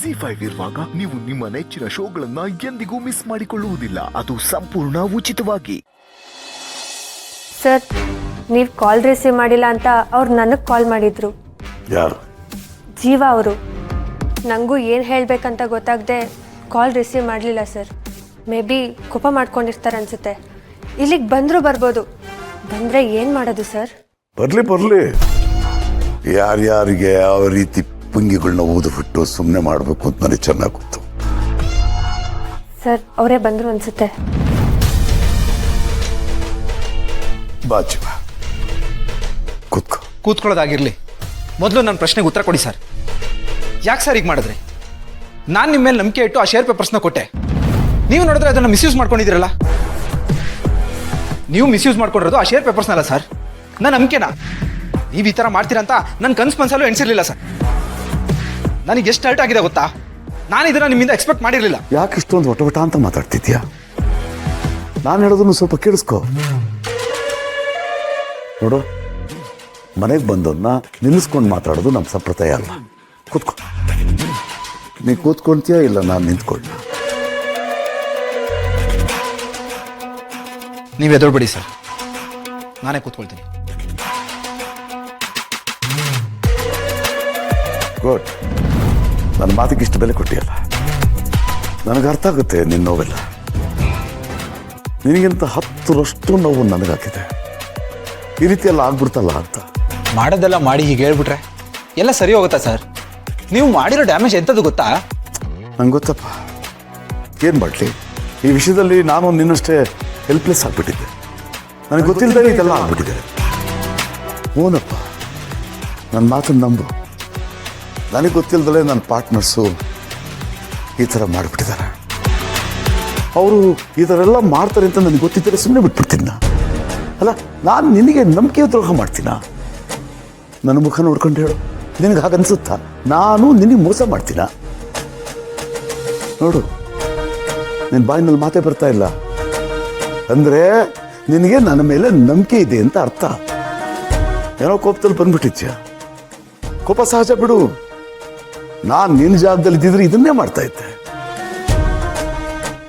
ZEE5 ಇರುವಾಗ ನೀವು ನಿಮ್ಮ ನೆಚ್ಚಿನ ಶೋಗಳನ್ನ ಎಂದಿಗೂ ಮಿಸ್ ಮಾಡಿಕೊಳ್ಳುವುದಿಲ್ಲ. ಅದು ಸಂಪೂರ್ಣ ಉಚಿತವಾಗಿ. ಸರ್, ನೀವು ಕಾಲ್ ರಿಸೀವ್ ಮಾಡಿಲ್ಲ ಅಂತ ಅವ್ರು ನನಗೆ ಕಾಲ್ ಮಾಡಿದ್ರು. ಯಾರು? ಜೀವ ಅವರು. ನನಗೂ ಏನು ಹೇಳಬೇಕಂತ ಗೊತ್ತಾಗದೆ ಕಾಲ್ ರಿಸೀವ್ ಮಾಡಲಿಲ್ಲ ಸರ್. ಮೇ ಬಿ ಕೋಪ ಮಾಡ್ಕೊಂಡಿರ್ತಾರೆ ಅನ್ಸುತ್ತೆ. ಇಲ್ಲಿಗೆ ಬಂದರೂ ಬರ್ಬೋದು. ಬಂದರೆ ಏನು ಮಾಡೋದು ಸರ್? ಬರಲಿ ಯಾರ್ಯಾರಿಗೆ ಯಾವ ರೀತಿ ಪುಂಗಿಗಳನ್ನ ಊದ್ಬಿಟ್ಟು ಸುಮ್ಮನೆ ಮಾಡಬೇಕು ಅಂತ ನನಗೆ ಚೆನ್ನಾಗಿ ಗೊತ್ತು. ಸರ್, ಅವರೇ ಬಂದರು ಅನ್ಸುತ್ತೆ. ಬಾಚಿವ ಕೂತ್ಕೊಳ್ಳೋದಾಗಿರ್ಲಿ, ಮೊದಲು ನನ್ನ ಪ್ರಶ್ನೆಗೆ ಉತ್ತರ ಕೊಡಿ ಸರ್. ಯಾಕೆ ಸರ್ ಈಗ ಮಾಡಿದ್ರಿ? ನಾನು ನಿಮ್ಮ ಮೇಲೆ ನಂಬಿಕೆ ಇಟ್ಟು ಆ ಶೇರ್ ಪೇಪರ್ಸ್ನ ಕೊಟ್ಟೆ. ನೀವು ನೋಡಿದ್ರೆ ಅದನ್ನು ಮಿಸ್ಯೂಸ್ ಮಾಡ್ಕೊಂಡಿದ್ದೀರಲ್ಲ. ನೀವು ಮಿಸ್ಯೂಸ್ ಮಾಡ್ಕೊಂಡಿರೋದು ಆ ಶೇರ್ ಪೇಪರ್ಸ್ನಲ್ಲ ಸರ್, ನನ್ನ ನಂಬಿಕೆನಾ. ನೀವು ಈ ಥರ ಮಾಡ್ತೀರಂತ ನನ್ನ ಕನ್ಸು ಮನಸ್ಸಲ್ಲೂ ಎಣಿಸಿರ್ಲಿಲ್ಲ ಸರ್. ನನಗೆ ಎಷ್ಟು ಹರ್ಟ್ ಆಗಿದೆ ಗೊತ್ತಾ? ನಾನು ಇದನ್ನು ನಿಮ್ಮಿಂದ ಎಕ್ಸ್ಪೆಕ್ಟ್ ಮಾಡಿರಲಿಲ್ಲ. ಯಾಕೆ ಇಷ್ಟೊಂದು ವಟ ಅಂತ ಮಾತಾಡ್ತಿದ್ಯಾ? ನಾನು ಹೇಳೋದನ್ನು ಸ್ವಲ್ಪ ಕೇಳಿಸ್ಕೊ. ನೋಡು, ಮನೆಗೆ ಬಂದವನ್ನ ನಿಲ್ಲಿಸ್ಕೊಂಡು ಮಾತಾಡೋದು ನಮ್ಮ ಸಂಪ್ರದಾಯ ಅಲ್ಲ. ಕೂತ್ಕೊ. ನೀ ಕೂತ್ಕೊಳ್ತೀಯಾ ಇಲ್ಲ ನಾನು ನಿಂತ್ಕೊಳ್ಳ? ನೀವು ಎದುರುಬಿಡಿ ಸರ್, ನಾನೇ ಕೂತ್ಕೊಳ್ತೀನಿ. ಗುಡ್. ನನ್ನ ಮಾತಿಗೆ ಇಷ್ಟು ಬೆಲೆ ಕೊಟ್ಟಿಯಲ್ಲ. ನನಗೆ ಅರ್ಥ ಆಗುತ್ತೆ ನಿನ್ನ ನೋವೆಲ್ಲ. ನಿನಗಿಂತ 10ರಷ್ಟು ನೋವು ನನಗಾಗಿದೆ. ಈ ರೀತಿ ಎಲ್ಲ ಆಗ್ಬಿಡ್ತಲ್ಲ ಅಂತ. ಮಾಡೋದೆಲ್ಲ ಮಾಡಿ ಹೀಗೆ ಹೇಳ್ಬಿಟ್ರೆ ಎಲ್ಲ ಸರಿ ಹೋಗುತ್ತಾ ಸರ್? ನೀವು ಮಾಡಿರೋ ಡ್ಯಾಮೇಜ್ ಎಂಥದ್ದು ಗೊತ್ತಾ? ನಂಗೆ ಗೊತ್ತಪ್ಪ. ಏನು ಮಾಡಲಿ, ಈ ವಿಷಯದಲ್ಲಿ ನಾನು ನಿನ್ನಷ್ಟೇ ಹೆಲ್ಪ್ಲೆಸ್ ಆಗಿಬಿಟ್ಟಿದ್ದೆ. ನನಗೆ ಗೊತ್ತಿಲ್ಲದೆ ಇದೆಲ್ಲ ಆಗ್ಬಿಟ್ಟಿದೆ. ಓನಪ್ಪ, ನನ್ನ ಮಾತನ್ನು ನಂಬು. ನನಗೆ ಗೊತ್ತಿಲ್ಲದಲೇ ನನ್ನ ಪಾರ್ಟ್ನರ್ಸು ಈ ಥರ ಮಾಡಿಬಿಟ್ಟಿದ್ದಾರೆ. ಅವರು ಈ ಥರ ಎಲ್ಲ ಮಾಡ್ತಾರೆ ಅಂತ ನನಗೆ ಗೊತ್ತಿದ್ದರೆ ಸುಮ್ಮನೆ ಬಿಟ್ಬಿಡ್ತೀನಿ. ಅಲ್ಲ, ನಾನು ನಿನಗೆ ನಂಬಿಕೆ ದ್ರೋಹ ಮಾಡ್ತೀನ? ನನ್ನ ಮುಖ ನೋಡ್ಕೊಂಡು ಹೇಳು, ನಿನಗೆ ಹಾಗನ್ಸುತ್ತಾ? ನಾನು ನಿನಗೆ ಮೋಸ ಮಾಡ್ತೀನ? ನೋಡು, ನಿನ್ನ ಬಾಯಿನಲ್ಲಿ ಮಾತೇ ಬರ್ತಾ ಇಲ್ಲ ಅಂದರೆ ನಿನಗೆ ನನ್ನ ಮೇಲೆ ನಂಬಿಕೆ ಇದೆ ಅಂತ ಅರ್ಥ. ಏನೋ ಕೋಪದಲ್ಲಿ ಬಂದ್ಬಿಟ್ಟಿದ್ಯ. ಕೋಪ ಸಹಜ ಬಿಡು. ನಾನು ನಿನ್ನ ಜಾಗದಲ್ಲಿ ಇದ್ದಿದ್ರೆ ಇದನ್ನೇ ಮಾಡ್ತಾ ಇದ್ದೆ.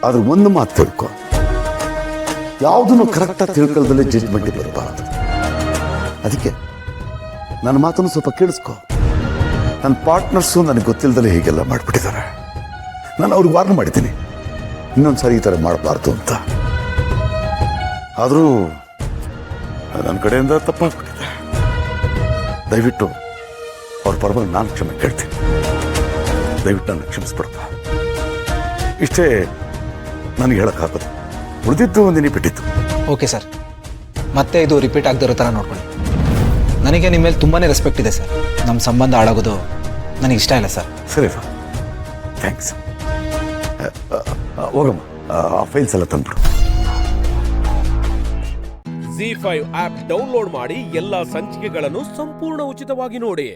ಆದ್ರೆ ಒಂದು ಮಾತು ತಿಳ್ಕೊ, ಯಾವುದನ್ನು ಕರೆಕ್ಟಾಗಿ ತಿಳ್ಕೊಳ್ದಲ್ಲೇ ಜಡ್ಜ್ಮೆಂಟ್ ಬರಬಾರದು. ಅದಕ್ಕೆ ನನ್ನ ಮಾತನ್ನು ಸ್ವಲ್ಪ ಕೇಳಿಸ್ಕೊ. ನನ್ನ ಪಾರ್ಟ್ನರ್ಸು ನನಗೆ ಗೊತ್ತಿಲ್ಲದಲ್ಲೇ ಹೀಗೆಲ್ಲ ಮಾಡಿಬಿಟ್ಟಿದ್ದಾರೆ. ನಾನು ಅವ್ರಿಗೆ ವಾರ್ನ್ ಮಾಡಿದ್ದೀನಿ, ಇನ್ನೊಂದು ಸಾರಿ ಈ ಥರ ಮಾಡಬಾರ್ದು ಅಂತ. ಆದರೂ ನನ್ನ ಕಡೆಯಿಂದ ತಪ್ಪಾಗ್ಬಿಟ್ಟಿದೆ. ದಯವಿಟ್ಟು ಅವ್ರ ಪರವಾಗಿ ನಾನು ಕ್ಷಮೆ ಕೇಳ್ತೀನಿ. ದಯವಿಟ್ಟು ನನ್ನ ಕ್ಷಮಿಸ್ಬಿಡಪ್ಪ. ಇಷ್ಟೇ ನನಗೆ ಹೇಳೋಕ್ಕಾಗೋದು. ಉಳಿದಿದ್ದು ಒಂದಿನ ಬಿಟ್ಟಿತ್ತು. ಓಕೆ ಸರ್, ಮತ್ತೆ ಇದು ರಿಪೀಟ್ ಆಗದಿರೋ ಥರ ನೋಡ್ಕೊಳ್ಳಿ. ನನಗೆ ನಿಮ್ಮ ಮೇಲೆ ತುಂಬಾ ರೆಸ್ಪೆಕ್ಟ್ ಇದೆ ಸರ್. ನಮ್ಮ ಸಂಬಂಧ ಹಾಳಾಗೋದು ನನಗೆ ಇಷ್ಟ ಇಲ್ಲ ಸರ್. ಸರಿಪಾ, ಥ್ಯಾಂಕ್ಸ್. ಹೋಗಮ್ಮ, ಆ ಫೈಲ್ಸ್ ಎಲ್ಲ ತಂದ್ಬಿಡು. ZEE5 ಆಪ್ ಡೌನ್ಲೋಡ್ ಮಾಡಿ ಎಲ್ಲಾ ಸಂಚಿಕೆಗಳನ್ನು ಸಂಪೂರ್ಣ ಉಚಿತವಾಗಿ ನೋಡಿ.